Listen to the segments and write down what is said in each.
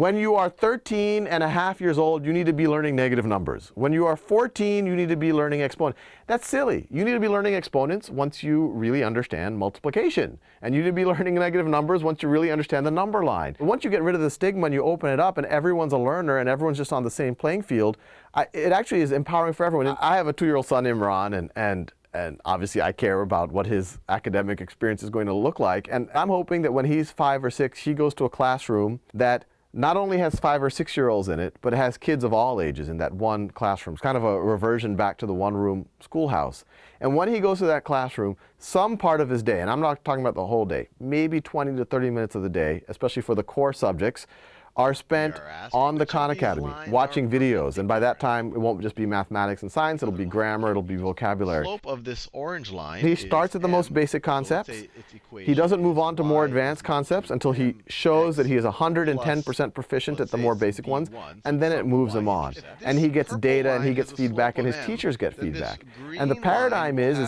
When you are 13 and a half years old, you need to be learning negative numbers. When you are 14, you need to be learning exponents. That's silly. You need to be learning exponents once you really understand multiplication. And you need to be learning negative numbers once you really understand the number line. Once you get rid of the stigma and you open it up and everyone's a learner and everyone's just on the same playing field, it actually is empowering for everyone. I have a 2-year-old son, Imran, and obviously I care about what his academic experience is going to look like. And I'm hoping that when he's 5 or 6, he goes to a classroom that not only has 5 or 6-year-olds in it, but it has kids of all ages in that one classroom. It's kind of a reversion back to the one-room schoolhouse. And when he goes to that classroom, some part of his day, and I'm not talking about the whole day, maybe 20 to 30 minutes of the day, especially for the core subjects, are spent on the Khan Academy, watching videos. And by that time, it won't just be mathematics and science, it'll be grammar, it'll be vocabulary. The slope of this orange line He starts at the most basic concepts. He doesn't move on to more advanced concepts until he shows that he is 110% proficient at the more basic ones, and then it moves him on. And he gets data and he gets feedback and his teachers get feedback. And the paradigm is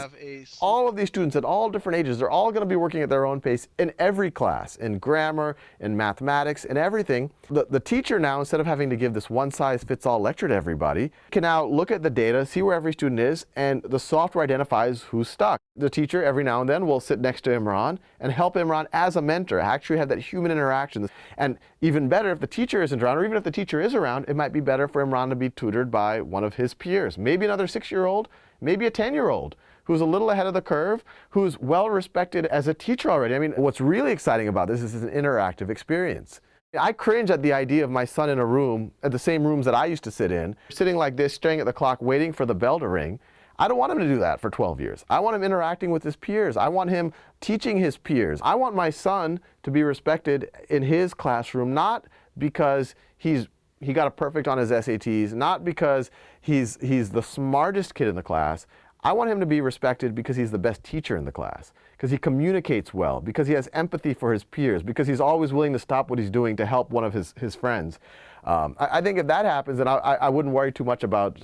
all of these students at all different ages, they're all going to be working at their own pace in every class, in grammar, in mathematics, in everything. The teacher now, instead of having to give this one-size-fits-all lecture to everybody, can now look at the data, see where every student is, and the software identifies who's stuck. The teacher, every now and then, will sit next to Imran and help Imran as a mentor, actually have that human interaction. And even better, if the teacher isn't around, or even if the teacher is around, it might be better for Imran to be tutored by one of his peers. Maybe another 6-year-old, maybe a 10-year-old. Who's a little ahead of the curve, who's well respected as a teacher already. I mean, what's really exciting about this is it's an interactive experience. I cringe at the idea of my son in a room, at the same rooms that I used to sit in, sitting like this, staring at the clock, waiting for the bell to ring. I don't want him to do that for 12 years. I want him interacting with his peers. I want him teaching his peers. I want my son to be respected in his classroom, not because he got a perfect on his SATs, not because he's the smartest kid in the class. I want him to be respected because he's the best teacher in the class, because he communicates well, because he has empathy for his peers, because he's always willing to stop what he's doing to help one of his friends. I think if that happens, then I wouldn't worry too much about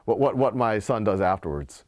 what my son does afterwards.